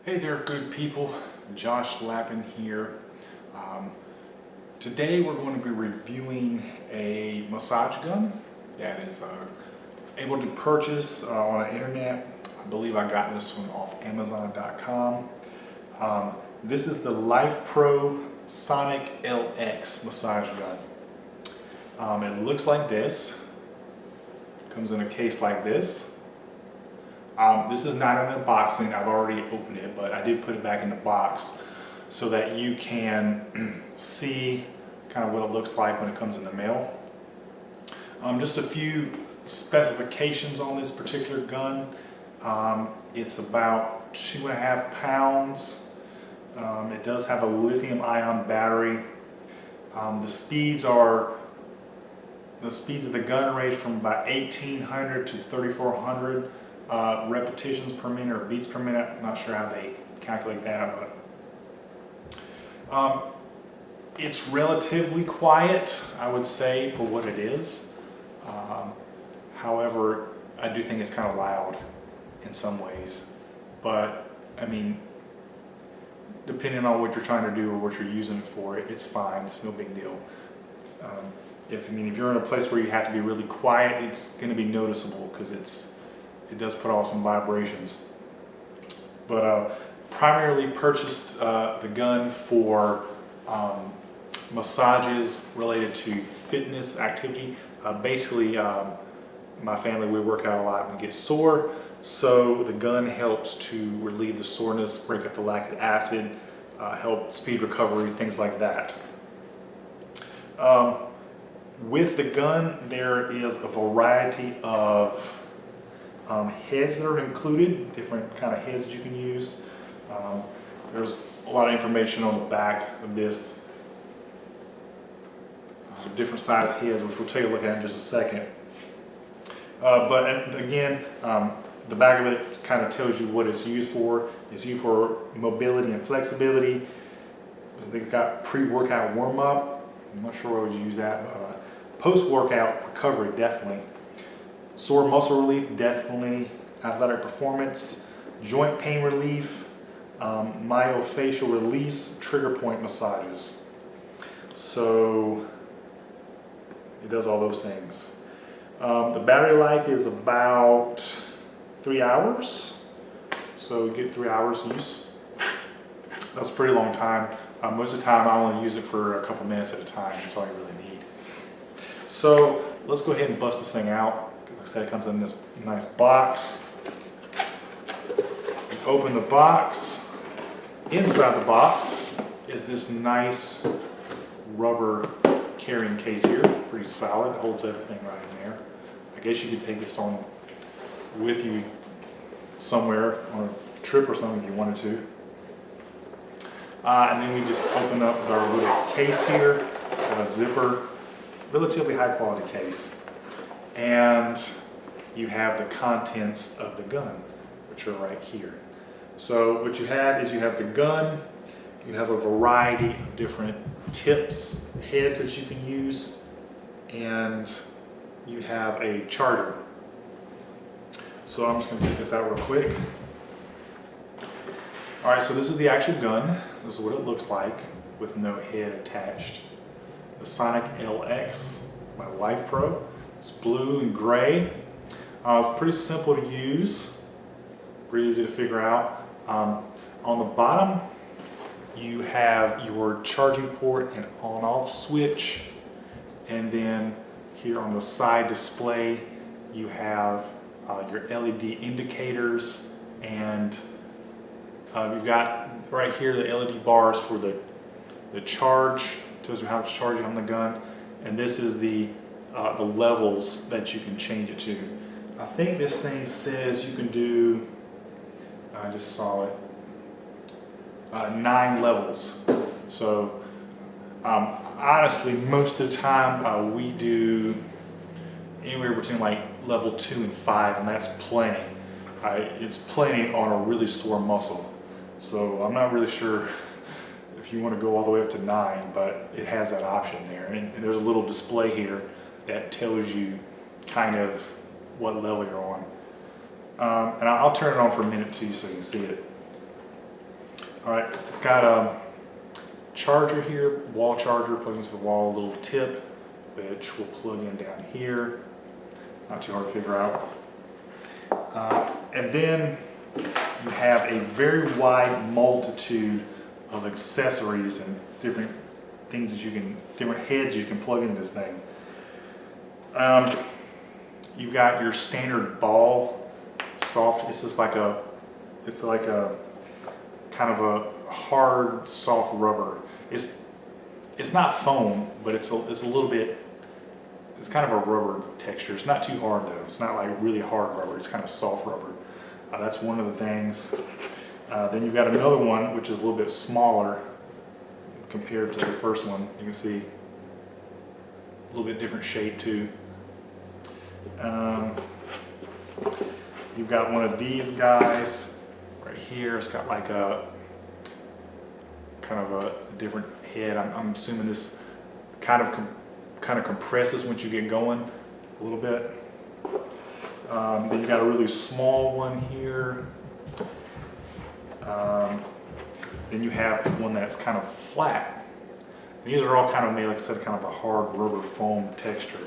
Hey there, good people. Josh Lappin here. Today we're going to be reviewing a massage gun that is able to purchase on the internet. I believe I got this one off Amazon.com. This is the Life Pro Sonic LX massage gun. It looks like this. Comes in a case like this. This is not an unboxing. I've already opened it, but I did put it back in the box so that you can see kind of what it looks like when it comes in the mail. Just a few specifications on this particular gun. It's about 2.5 pounds. It does have a lithium-ion battery. The speeds of the gun range from about 1,800 to 3,400 repetitions per minute or beats per minute. I'm not sure how they calculate that, but it's relatively quiet, I would say, for what it is. However, I do think it's kind of loud in some ways, but I mean, depending on what you're trying to do or what you're using it for, it's fine. It's no big deal. If you're in a place where you have to be really quiet, it's going to be noticeable because it does put off some vibrations. But primarily purchased the gun for massages related to fitness activity. Basically, my family, we work out a lot and get sore, so the gun helps to relieve the soreness, break up the lactic acid, help speed recovery, things like that. With the gun, there is a variety of heads that are included, different kind of heads that you can use. There's a lot of information on the back of this. There's different size heads, which we'll take a look at in just a second. But again, the back of it kind of tells you what it's used for. It's used for mobility and flexibility. They've got pre-workout warm-up. I'm not sure why we use that, but post-workout recovery, definitely. Sore muscle relief, definitely. Athletic performance, joint pain relief, myofascial release, trigger point massages. So it does all those things. The battery life is about 3 hours. So you get 3 hours use. That's a pretty long time. Most of the time I only use it for a couple minutes at a time. That's all you really need. So let's go ahead and bust this thing out. Like I said, it comes in this nice box. You open the box. Inside the box is this nice rubber carrying case here. Pretty solid. It holds everything right in there. I guess you could take this on with you somewhere on a trip or something if you wanted to. And then we just open up our little case here. Got a zipper. Relatively high quality case. And you have the contents of the gun, which are right here. So what you have is you have the gun, you have a variety of different tips, heads that you can use, and you have a charger. So I'm just going to get this out real quick. Alright, so this is the actual gun. This is what it looks like with no head attached. The Sonic LX, my Life Pro. It's blue and gray. It's pretty simple to use, pretty easy to figure out. On the bottom, you have your charging port and on-off switch, and then here on the side display, you have your LED indicators, and you've got right here the LED bars for the charge. Tells you how much charge you have on the gun, and this is the levels that you can change it to. I think this thing says you can do, I just saw it, 9 levels. So honestly, most of the time we do anywhere between like level 2 and 5, and that's plenty. It's plenty on a really sore muscle. So I'm not really sure if you want to go all the way up to 9, but it has that option there. And there's a little display here that tells you kind of what level you're on. And I'll turn it on for a minute too so you can see it. All right, it's got a charger here, wall charger, plugged into the wall, a little tip, which will plug in down here. Not too hard to figure out. And then you have a very wide multitude of accessories and different things that you can, different heads you can plug into this thing. You've got your standard ball, soft. It's just like a, it's like a kind of a hard, soft rubber. It's not foam, but it's a little bit. It's kind of a rubber texture. It's not too hard though. It's not like really hard rubber. It's kind of soft rubber. That's one of the things. Then you've got another one which is a little bit smaller compared to the first one. You can see a little bit different shape too. You've got one of these guys right here. It's got like a kind of a different head. I'm assuming this kind of compresses once you get going a little bit. Then you've got a really small one here. Then you have one that's kind of flat. These are all kind of made, like I said, kind of a hard rubber foam texture.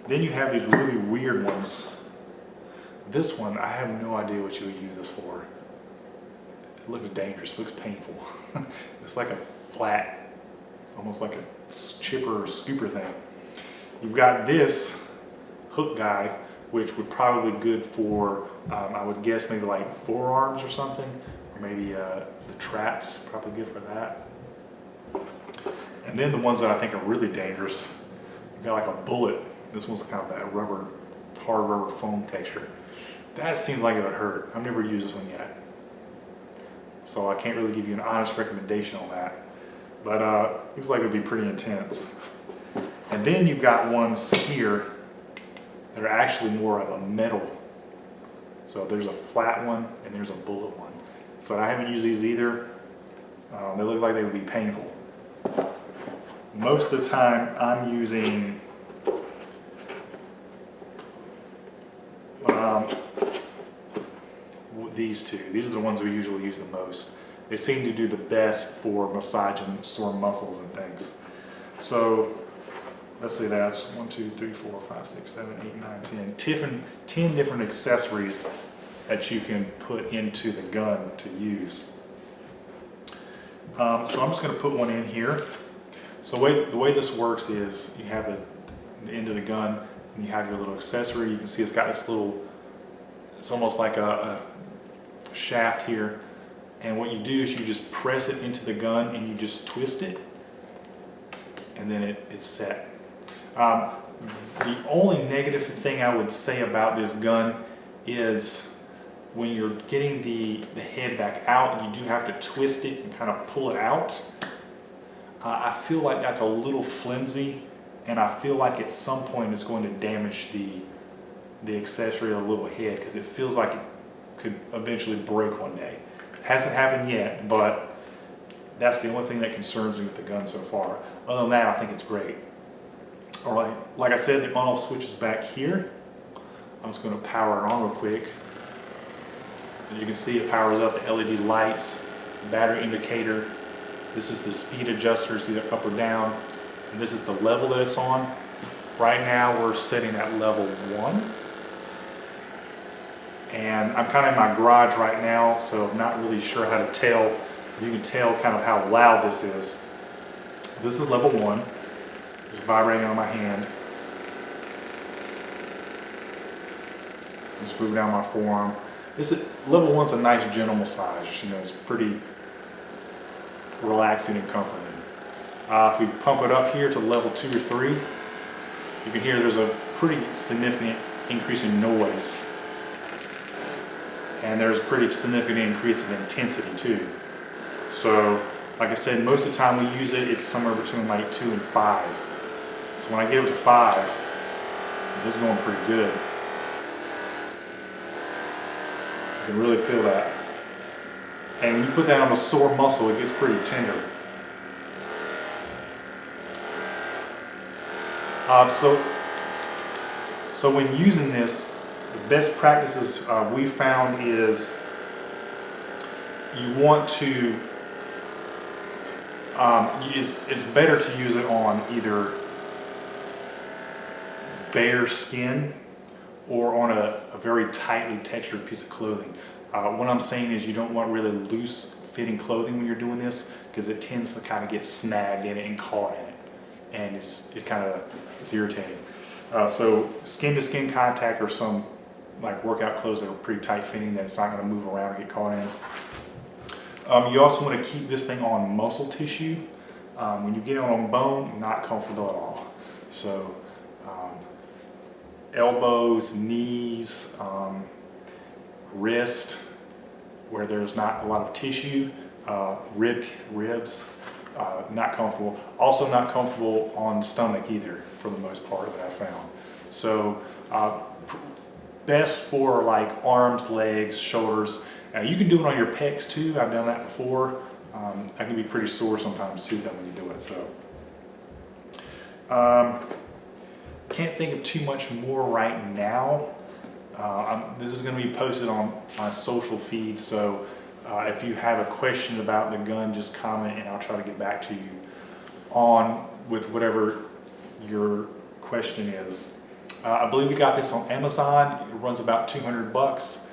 Then you have these really weird ones. This one, I have no idea what you would use this for. It looks dangerous, it looks painful. It's like a flat, almost like a chipper or scooper thing. You've got this hook guy, which would probably be good for, I would guess maybe like forearms or something, or maybe the traps, probably good for that. And then the ones that I think are really dangerous, you've got like a bullet. This one's kind of that rubber, hard rubber foam texture. That seems like it would hurt. I've never used this one yet, so I can't really give you an honest recommendation on that. But it looks like it would be pretty intense. And then you've got ones here that are actually more of a metal. So there's a flat one and there's a bullet one. So I haven't used these either. They look like they would be painful. Most of the time I'm using these two. These are the ones we usually use the most. They seem to do the best for massaging sore muscles and things. So let's say that's 1, 2, 3, 4, 5, 6, 7, 8, 9, 10 different accessories that you can put into the gun to use. So I'm just going to put one in here. So the way this works is you have the end of the gun and you have your little accessory. You can see it's got this little, it's almost like a shaft here. And what you do is you just press it into the gun and you just twist it, and then it's set. The only negative thing I would say about this gun is when you're getting the head back out, you do have to twist it and kind of pull it out. I feel like that's a little flimsy, and I feel like at some point it's going to damage the accessory of the little head, because it feels like it could eventually break one day. Hasn't happened yet, but that's the only thing that concerns me with the gun so far. Other than that, I think it's great. All right, like I said, the on-off switch is back here. I'm just going to power it on real quick. As you can see, it powers up the LED lights, battery indicator. This is the speed adjuster, it's either up or down. And this is the level that it's on. Right now, we're setting at level 1. And I'm kind of in my garage right now, so I'm not really sure how to tell. You can tell kind of how loud this is. This is level 1. It's vibrating on my hand. Just move down my forearm. Level 1's a nice gentle massage. You know, it's pretty relaxing and comforting. If we pump it up here to level 2 or 3, you can hear there's a pretty significant increase in noise. And there's a pretty significant increase of intensity too. So, like I said, most of the time we use it, it's somewhere between like 2 and 5. So when I get it to 5, it's going pretty good. You can really feel that. And when you put that on a sore muscle, it gets pretty tender. So when using this, the best practices we found is you want to, it's better to use it on either bare skin or on a very tightly textured piece of clothing. What I'm saying is you don't want really loose fitting clothing when you're doing this, because it tends to kind of get snagged in it and caught in it, and it's irritating. So skin to skin contact, or some like workout clothes that are pretty tight fitting that it's not going to move around and get caught in. You also want to keep this thing on muscle tissue. When you get it on bone, not comfortable at all. So elbows, knees, wrist, where there's not a lot of tissue, ribs, not comfortable. Also not comfortable on stomach either, for the most part, that I found. So best for like arms, legs, shoulders. You can do it on your pecs too. I've done that before. That can be pretty sore sometimes too, when you do it. So can't think of too much more right now. This is going to be posted on my social feed, so if you have a question about the gun, just comment and I'll try to get back to you with whatever your question is. I believe we got this on Amazon. It runs about 200 bucks.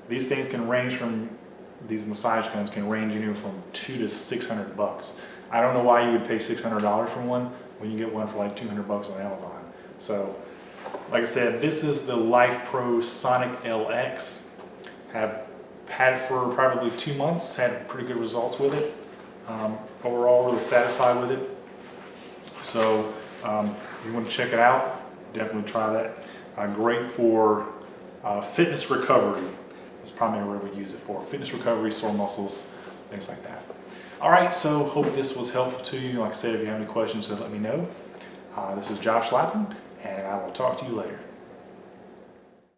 These things can range from, these massage guns can range anywhere from 200 to 600 bucks. I don't know why you would pay $600 for one when you get one for like 200 bucks on Amazon. So, like I said, this is the Life Pro Sonic LX. Have had it for probably 2 months, had pretty good results with it. Overall, really satisfied with it. So, if you want to check it out, definitely try that. Great for fitness recovery. That's primarily what we use it for. Fitness recovery, sore muscles, things like that. All right, so hope this was helpful to you. Like I said, if you have any questions, then let me know. This is Josh Lappin, and I will talk to you later.